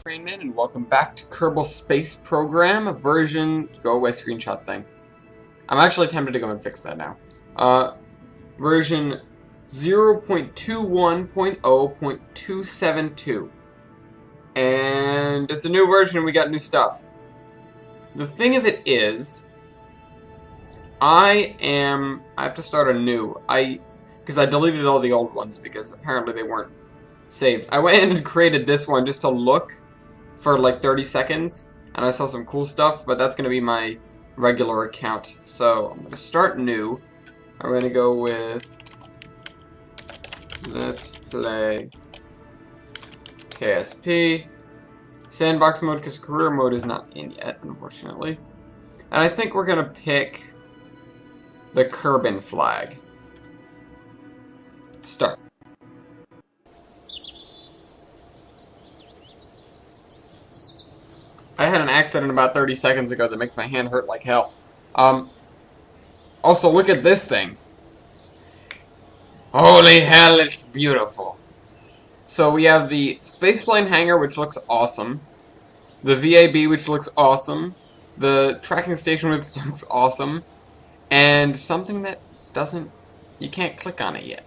Rainman, and welcome back to Kerbal Space Program version. Go away, screenshot thing. I'm actually tempted to go and fix that now. Version 0.21.0.272. And it's a new version and we got new stuff. The thing of it is, I have to start anew. Because I deleted all the old ones because apparently they weren't saved. I went in and created this one just to look for like 30 seconds, and I saw some cool stuff, but that's going to be my regular account. So I'm going to start new. I'm going to go with let's play KSP. Sandbox mode, because career mode is not in yet, unfortunately. And I think we're going to pick the Kerbin flag. Start. I had an accident about 30 seconds ago that makes my hand hurt like hell. Also, look at this thing. Holy hell, it's beautiful. So we have the spaceplane hangar, which looks awesome. The VAB, which looks awesome. The tracking station, which looks awesome. And something that doesn't... you can't click on it yet.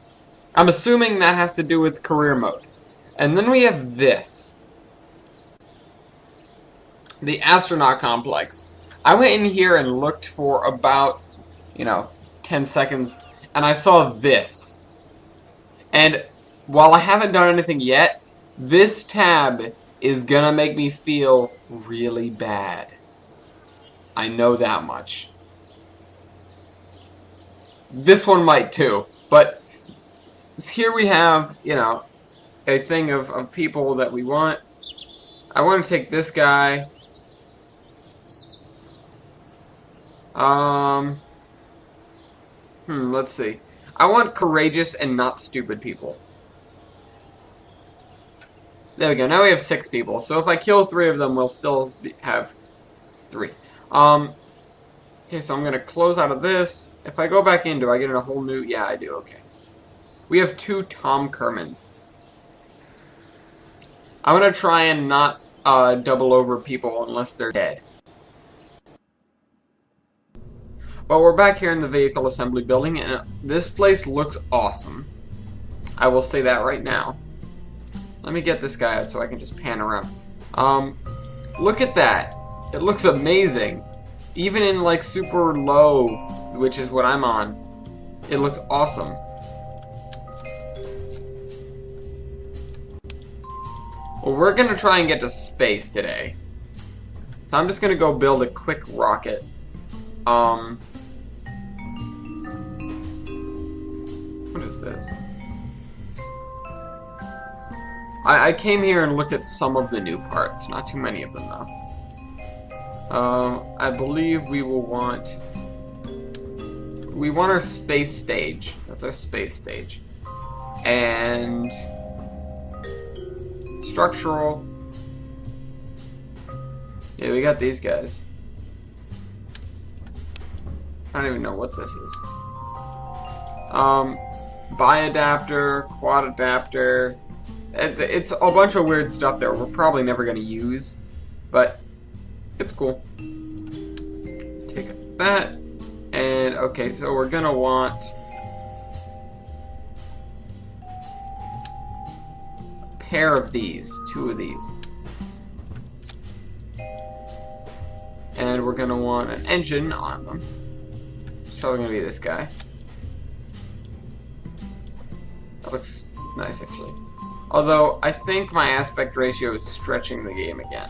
I'm assuming that has to do with career mode. And then we have this. The astronaut complex. I went in here and looked for about, 10 seconds, and I saw this. And while I haven't done anything yet, this tab is gonna make me feel really bad. I know that much. This one might too, but here we have, a thing of people that we want. I want to take this guy. Let's see. I want courageous and not stupid people. There we go. Now we have 6 people. So if I kill 3 of them, we'll still have 3. Okay, so I'm going to close out of this. If I go back in, do I get in a whole new... yeah, I do. Okay. We have 2 Tom Kermans. I'm going to try and not double over people unless they're dead. But we're back here in the vehicle assembly building, and this place looks awesome. I will say that right now. Let me get this guy out so I can just pan around. Look at that. It looks amazing. Even in like super low, which is what I'm on, it looks awesome. Well, we're gonna try and get to space today. So I'm just gonna go build a quick rocket. What is this? I came here and looked at some of the new parts, not too many of them though. I believe we want our space stage. That's our space stage. And structural. Yeah, we got these guys. I don't even know what this is. Bi-adapter, quad adapter. It's a bunch of weird stuff there we're probably never going to use, but it's cool. Take that, and okay, so we're going to want a pair of these, 2 of these. And we're going to want an engine on them. It's probably going to be this guy. That looks nice, actually. Although, I think my aspect ratio is stretching the game again.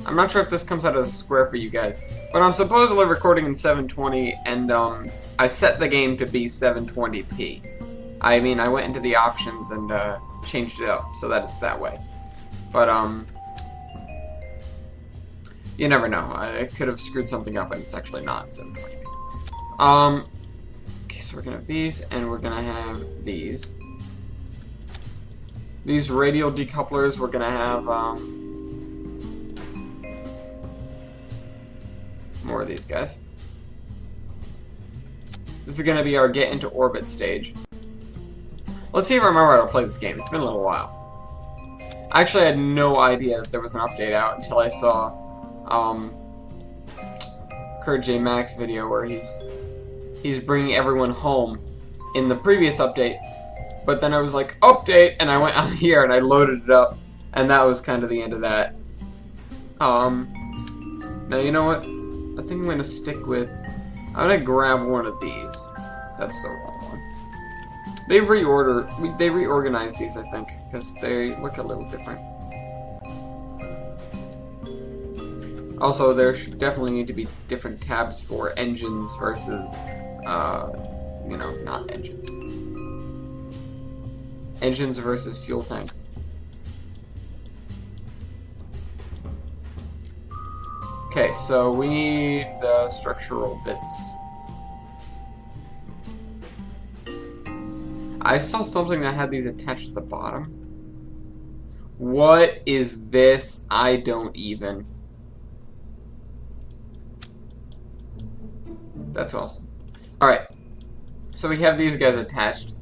I'm not sure if this comes out as a square for you guys, but I'm supposedly recording in 720, and I set the game to be 720p. I mean, I went into the options and changed it up so that it's that way. But, you never know. I could have screwed something up and it's actually not 720p. Okay, so we're gonna have these, and we're gonna have these. These radial decouplers, we're gonna have, more of these guys. This is gonna be our get into orbit stage. Let's see if I remember how to play this game. It's been a little while. I actually had no idea that there was an update out until I saw Kurt J. Mack's video where he's bringing everyone home in the previous update. But then I was like, update, and I went on here and I loaded it up, and that was kind of the end of that. Now you know what? I think I'm gonna stick with. I'm gonna grab one of these. That's the wrong one. They reorganized these, I think, because they look a little different. Also, there should definitely need to be different tabs for engines versus, you know, not engines. Engines versus fuel tanks. Okay, so we need the structural bits. I saw something that had these attached to the bottom. What is this? I don't even. That's awesome. Alright. So we have these guys attached.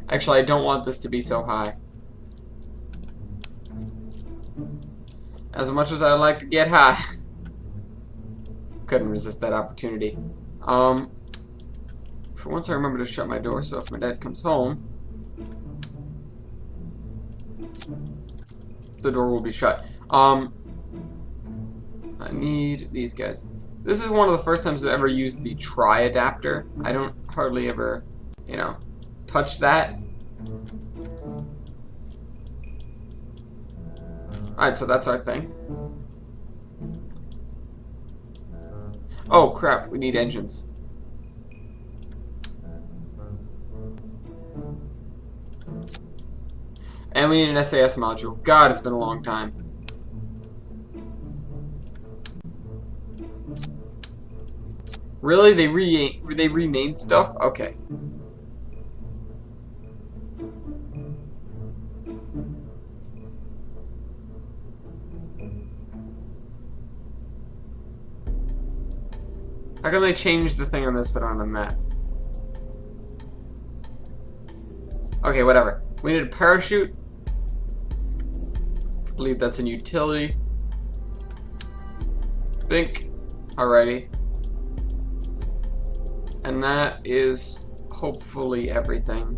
Actually, I don't want this to be so high. As much as I like to get high. Couldn't resist that opportunity. For once I remember to shut my door, so if my dad comes home, the door will be shut. I need these guys. This is one of the first times I've ever used the tri adapter. I don't hardly ever, you know, touch that. Alright, so that's our thing. Oh crap, we need engines. And we need an SAS module. God, it's been a long time. Really? They renamed stuff? Okay. How come they changed the thing on this but on the map? Okay, whatever. We need a parachute. I believe that's a utility. Think. Alrighty. And that is hopefully everything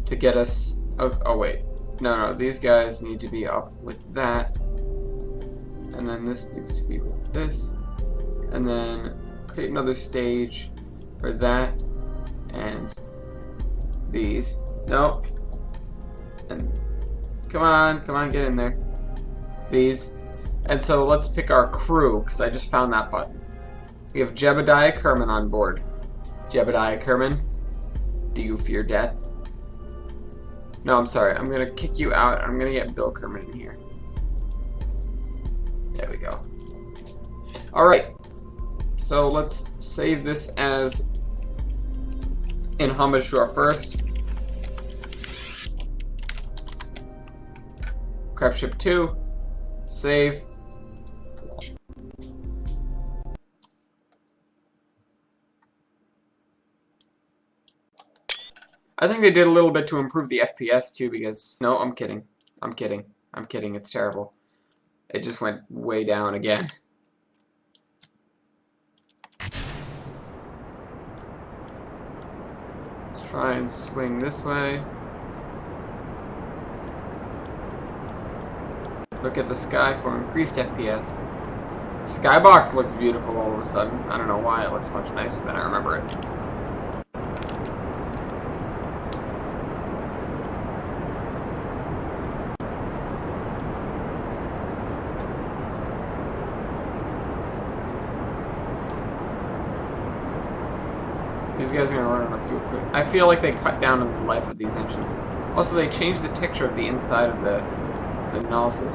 to get us. Oh wait. No, these guys need to be up with that. And then this needs to be with this. And then create another stage for that. And these. Nope. And come on, get in there. These. And so let's pick our crew, because I just found that button. We have Jebediah Kerman on board. Jebediah Kerman, do you fear death? No, I'm sorry. I'm gonna kick you out. I'm gonna get Bill Kerman in here. There we go. Alright. So let's save this as in homage to our first. Crab Ship 2. Save. I think they did a little bit to improve the FPS too, because no, I'm kidding. I'm kidding. It's terrible. It just went way down again. Let's try and swing this way. Look at the sky for increased FPS. Skybox looks beautiful all of a sudden. I don't know why, it looks much nicer than I remember it. These guys are going to run on a fuel quick. I feel like they cut down on the life of these engines. Also, they changed the texture of the inside of the nozzle.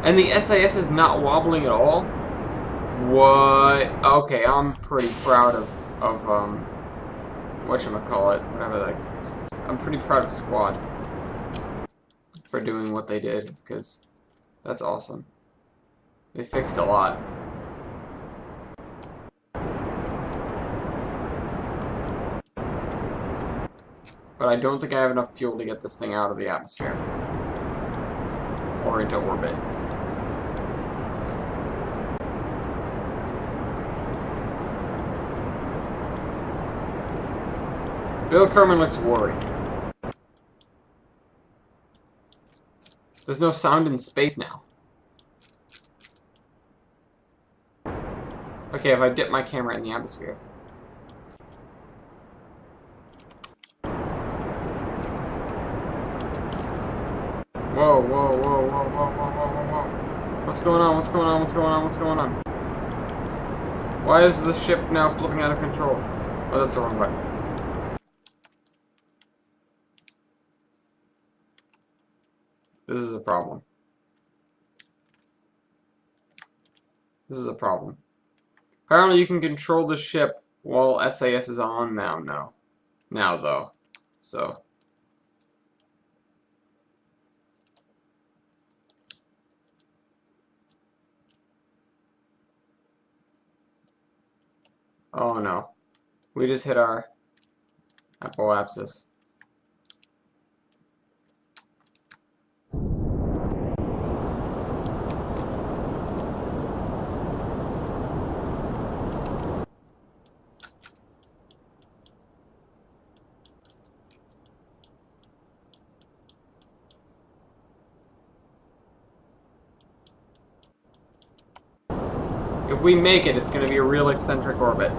And the SAS is not wobbling at all? What? Okay, I'm pretty proud of whatchamacallit, whatever that. I'm pretty proud of Squad for doing what they did, because that's awesome. They fixed a lot. But I don't think I have enough fuel to get this thing out of the atmosphere. Or into orbit. Bill Kerman looks worried. There's no sound in space now. Okay, if I dip my camera in the atmosphere. Whoa, whoa, whoa, whoa, whoa, whoa, whoa, whoa, whoa. What's going on? What's going on? What's going on? What's going on? Why is the ship now flipping out of control? Oh, that's the wrong button. This is a problem. This is a problem. Apparently you can control the ship while SAS is on now. No. Now, though. So. Oh, no. We just hit our apoapsis. If we make it, it's going to be a real eccentric orbit.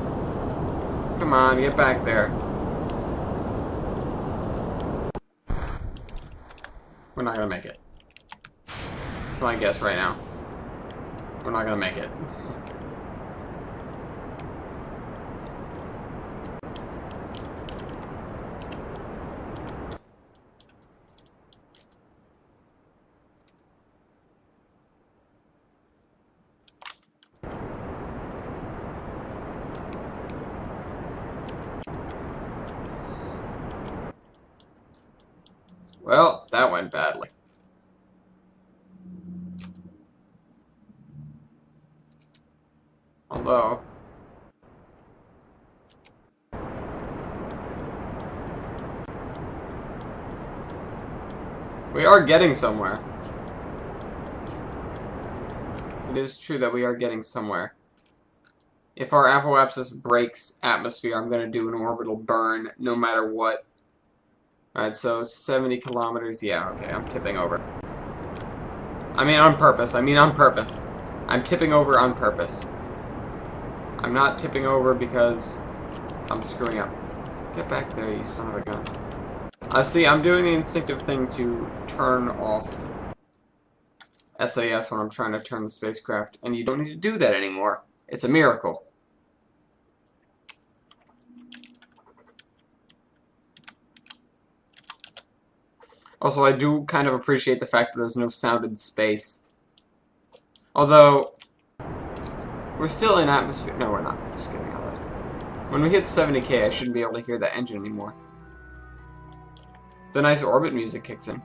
Come on, get back there. We're not going to make it. That's my guess right now. We're not going to make it. Well, that went badly. Although... we are getting somewhere. It is true that we are getting somewhere. If our apoapsis breaks atmosphere, I'm going to do an orbital burn no matter what. Alright, so 70 kilometers. Yeah, okay, I'm tipping over. I mean on purpose. I'm tipping over on purpose. I'm not tipping over because I'm screwing up. Get back there, you son of a gun. See, I'm doing the instinctive thing to turn off SAS when I'm trying to turn the spacecraft, and you don't need to do that anymore. It's a miracle. Also, I do kind of appreciate the fact that there's no sound in space. Although, we're still in atmosphere. No, we're not. Just kidding. When we hit 70K, I shouldn't be able to hear that engine anymore. The nice orbit music kicks in.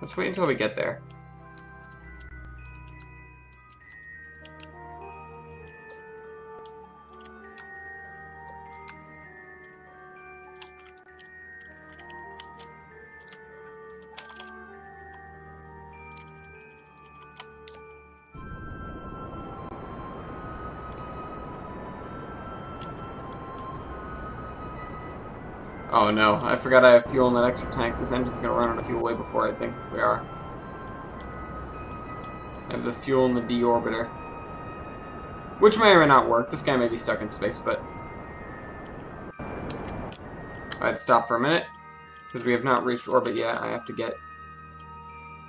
Let's wait until we get there. Oh no, I forgot I have fuel in that extra tank. This engine's gonna run out of fuel way before I think we are. I have the fuel in the deorbiter. Which may or may not work. This guy may be stuck in space, but... I'd stop for a minute, because we have not reached orbit yet. I have to get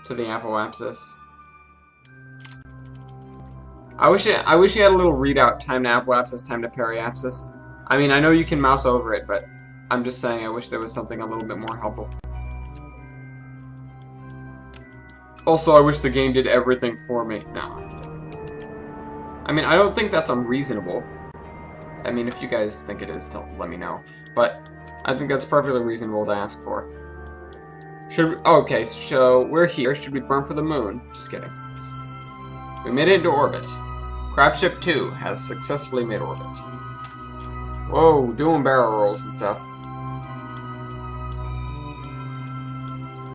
to the apoapsis. I wish you had a little readout, time to apoapsis, time to periapsis. I mean, I know you can mouse over it, but I'm just saying I wish there was something a little bit more helpful. Also, I wish the game did everything for me. No, I'm kidding. I mean, I don't think that's unreasonable. I mean, if you guys think it is, let me know. But I think that's perfectly reasonable to ask for. Okay, so we're here. Should we burn for the moon? Just kidding. We made it into orbit. Crabship 2 has successfully made orbit. Whoa, doing barrel rolls and stuff.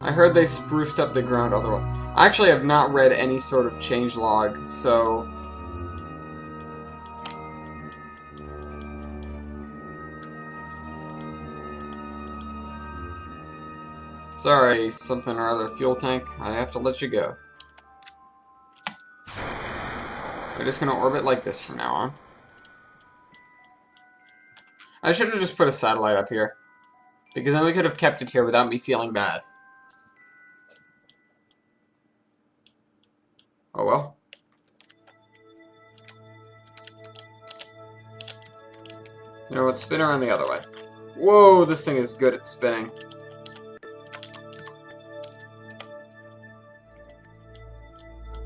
I heard they spruced up the ground otherwise. I actually have not read any sort of changelog, so... Sorry, something or other fuel tank. I have to let you go. We're just gonna orbit like this from now on. I should have just put a satellite up here, because then we could have kept it here without me feeling bad. Oh well. You know what? Spin around the other way. Whoa, this thing is good at spinning.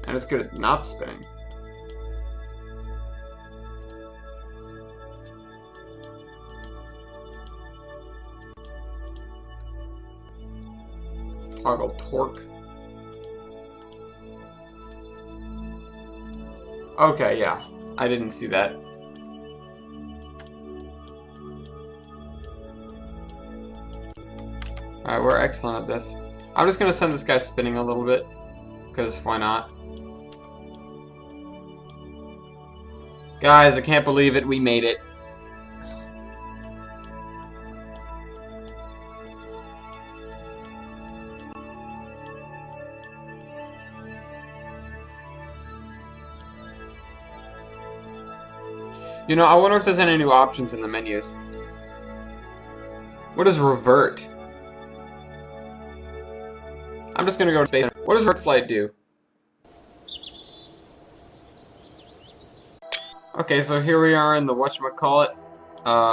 And it's good at not spinning. Toggle torque. Okay, yeah. I didn't see that. Alright, we're excellent at this. I'm just gonna send this guy spinning a little bit, because why not? Guys, I can't believe it. We made it. You know, I wonder if there's any new options in the menus. What is revert? I'm just gonna go to space. What does revert flight do? Okay, so here we are in the whatchamacallit.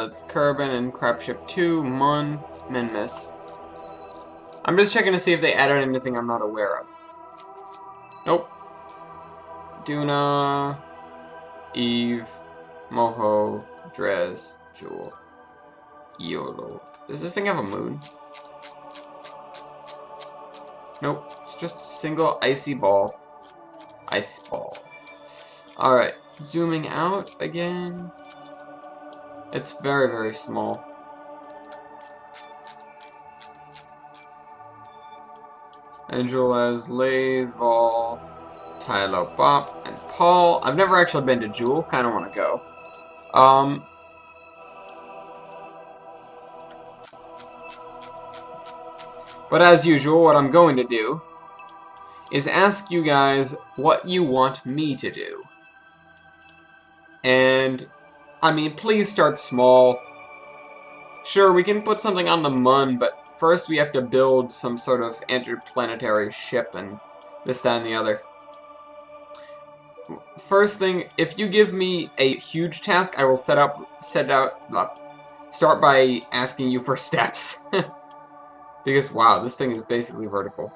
It's Kerbin and Crabship 2, Mun, Minmus. I'm just checking to see if they added anything I'm not aware of. Nope. Duna, Eve, Moho, Drez, Jewel, Yolo. Does this thing have a moon? Nope. It's just a single icy ball. Ice ball. Alright. Zooming out again. It's very, very small. Angel as Lathe, Vol, Tylo, Bop, and Paul. I've never actually been to Jewel. Kind of want to go. But as usual, what I'm going to do is ask you guys what you want me to do. And, I mean, please start small. Sure, we can put something on the Mun, but first we have to build some sort of interplanetary ship and this, that, and the other. First thing, if you give me a huge task, I will start by asking you for steps. Because, wow, this thing is basically vertical.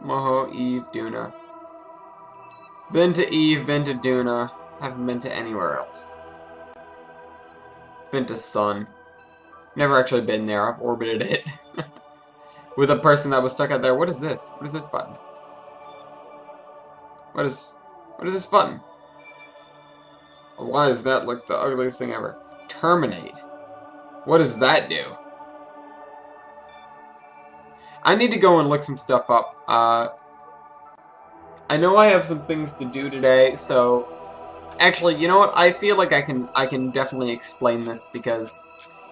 Moho, Eve, Duna. Been to Eve, been to Duna. Haven't been to anywhere else. Been to Sun. Never actually been there. I've orbited it. With a person that was stuck out there. What is this? What is this button? What is this button? Why does that look the ugliest thing ever? Terminate. What does that do? I need to go and look some stuff up. I know I have some things to do today, so actually, you know what? I feel like I can definitely explain this because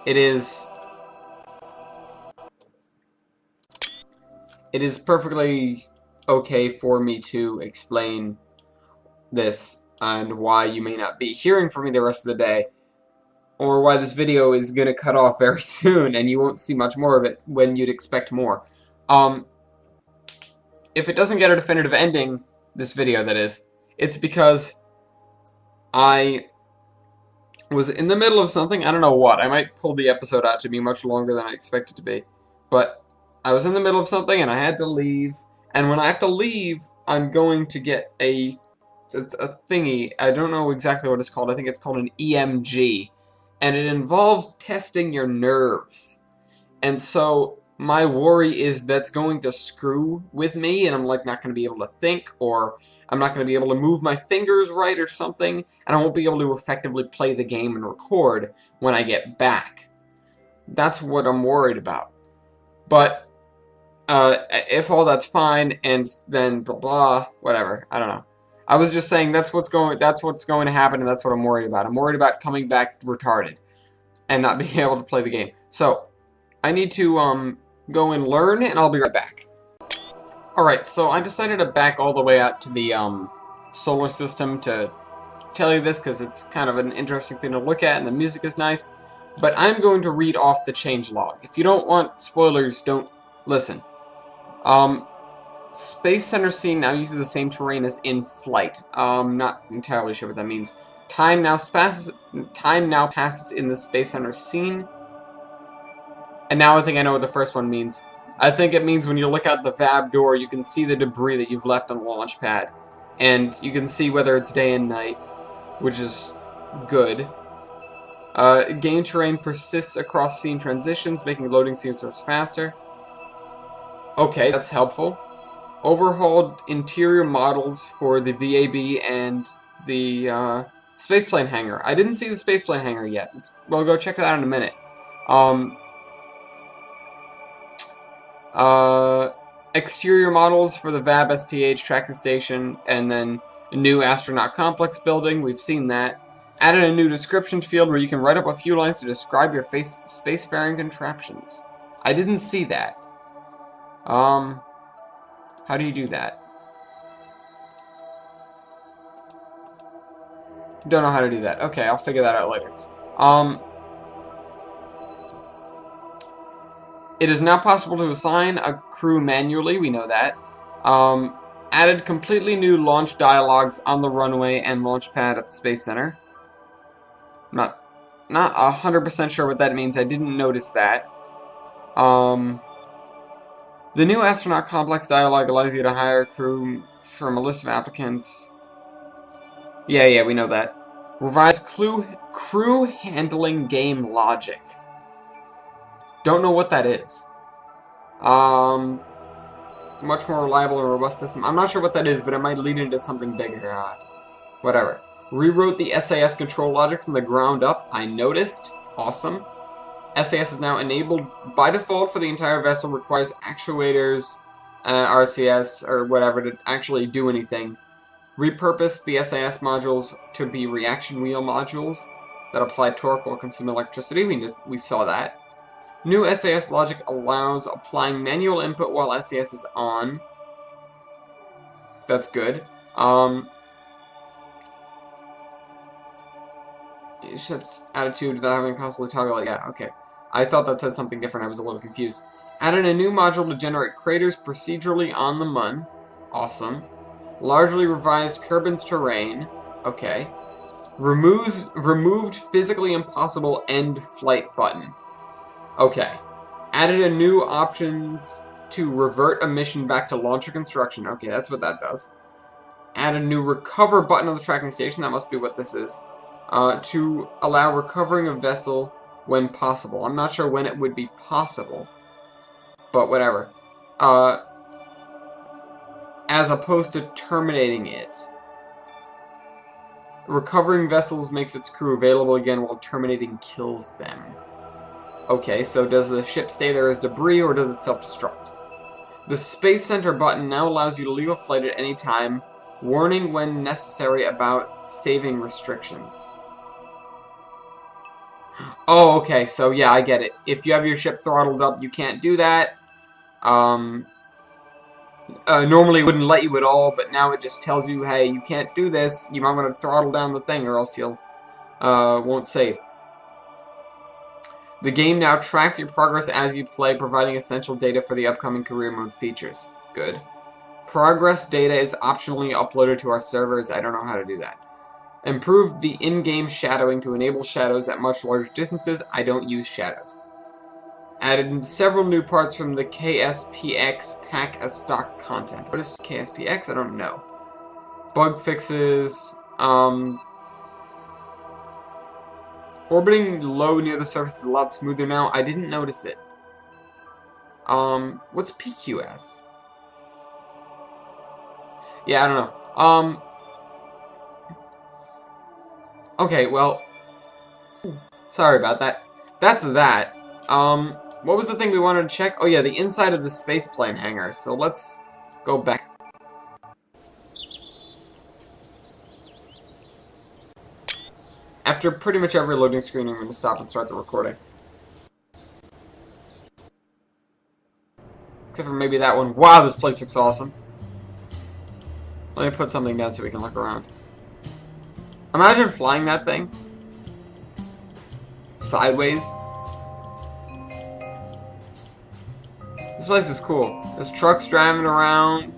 it is perfectly okay for me to explain this and why you may not be hearing from me the rest of the day, or why this video is gonna cut off very soon and you won't see much more of it when you'd expect more. If it doesn't get a definitive ending, this video that is, it's because I was in the middle of something. I don't know what. I might pull the episode out to be much longer than I expect it to be. But I was in the middle of something and I had to leave. And when I have to leave, I'm going to get a thingy. I don't know exactly what it's called. I think it's called an EMG. and it involves testing your nerves. And so my worry is that's going to screw with me, and I'm like not going to be able to think, or I'm not going to be able to move my fingers right or something, and I won't be able to effectively play the game and record when I get back. That's what I'm worried about. But if all that's fine, and then blah blah, whatever, I don't know. I was just saying that's what's going to happen, and that's what I'm worried about. I'm worried about coming back retarded and not being able to play the game. So I need to go and learn, and I'll be right back. Alright, so I decided to back all the way out to the solar system to tell you this, because it's kind of an interesting thing to look at, and the music is nice. But I'm going to read off the changelog. If you don't want spoilers, don't listen. Space Center scene now uses the same terrain as in flight. Not entirely sure what that means. Time now passes in the Space Center scene. And now I think I know what the first one means. I think it means when you look out the VAB door, you can see the debris that you've left on the launch pad. And you can see whether it's day and night, which is good. Game terrain persists across scene transitions, making loading scenes faster. Okay, that's helpful. Overhauled interior models for the VAB and the spaceplane hangar. I didn't see the spaceplane hangar yet. We'll go check that out in a minute. Exterior models for the VAB SPH tracking station, and then a new astronaut complex building. We've seen that. Added a new description field where you can write up a few lines to describe your spacefaring contraptions. I didn't see that. How do you do that? Don't know how to do that. Okay, I'll figure that out later. It is now possible to assign a crew manually, we know that. Added completely new launch dialogues on the runway and launch pad at the Space Center. Not 100% sure what that means, I didn't notice that. The new astronaut complex dialogue allows you to hire a crew from a list of applicants. Yeah, we know that. Revised crew handling game logic. Don't know what that is. Much more reliable and robust system. I'm not sure what that is, but it might lead into something bigger. Whatever. Rewrote the SAS control logic from the ground up. I noticed. Awesome. SAS is now enabled by default for the entire vessel. Requires actuators, RCS, or whatever to actually do anything. Repurposed the SAS modules to be reaction wheel modules that apply torque while consume electricity. We saw that. New SAS logic allows applying manual input while SAS is on. That's good. Ship's attitude without having to constantly toggle it. Yeah, okay. I thought that said something different. I was a little confused. Added a new module to generate craters procedurally on the Mun. Awesome. Largely revised Kerbin's terrain. Okay. Removed physically impossible end flight button. Okay. Added a new options to revert a mission back to launcher construction. Okay, that's what that does. Add a new recover button on the tracking station. That must be what this is. To allow recovering a vessel when possible. I'm not sure when it would be possible, but whatever. As opposed to terminating it. Recovering vessels makes its crew available again while terminating kills them. Okay, so does the ship stay there as debris or does it self-destruct? The Space Center button now allows you to leave a flight at any time, warning when necessary about saving restrictions. Oh, okay, so yeah, I get it. If you have your ship throttled up, you can't do that. Normally it wouldn't let you at all, but now it just tells you, hey, you can't do this. You might want to throttle down the thing or else you'll won't save. The game now tracks your progress as you play, providing essential data for the upcoming career mode features. Good. Progress data is optionally uploaded to our servers. I don't know how to do that. Improved the in-game shadowing to enable shadows at much larger distances. I don't use shadows. Added several new parts from the KSPX pack as stock content. What is KSPX? I don't know. Bug fixes. Orbiting low near the surface is a lot smoother now. I didn't notice it. What's PQS? Yeah, I don't know. Okay, well, sorry about that. That's that. What was the thing we wanted to check? Oh yeah, the inside of the spaceplane hangar. So let's go back. After pretty much every loading screen, I'm going to stop and start the recording. Except for maybe that one. Wow, this place looks awesome. Let me put something down so we can look around. Imagine flying that thing. Sideways. This place is cool. There's trucks driving around.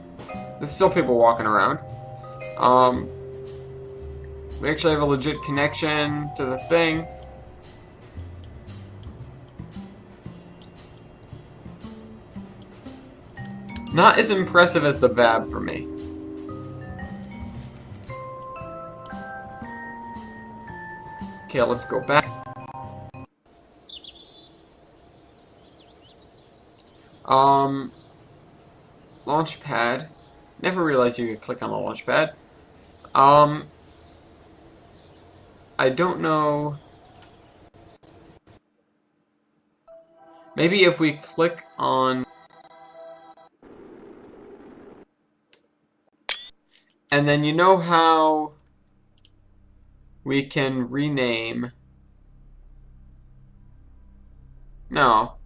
There's still people walking around. We actually have a legit connection to the thing. Not as impressive as the VAB for me. Okay, let's go back. Launch pad. Never realized you could click on the launch pad. I don't know. Maybe if we click on... And then you know how we can rename... No.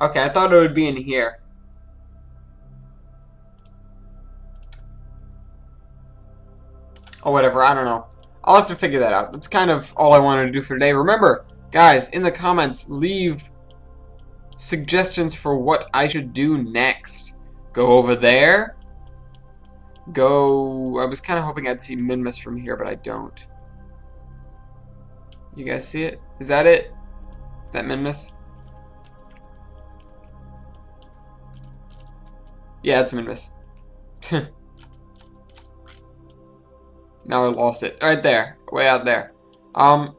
Okay, I thought it would be in here. Oh, whatever, I don't know. I'll have to figure that out. That's kind of all I wanted to do for today. Remember, guys, in the comments, leave suggestions for what I should do next. Go over there. Go... I was kind of hoping I'd see Minmus from here, but I don't. You guys see it? Is that it? Is that Minmus? Yeah, it's Minmus. Now I lost it. Right there. Way out there. Alrighty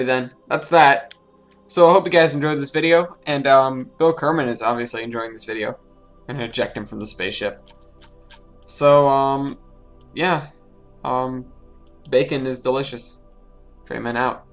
then. That's that. So I hope you guys enjoyed this video. And Bill Kerman is obviously enjoying this video. I'm gonna eject him from the spaceship. So, yeah. Bacon is delicious. Trayman out.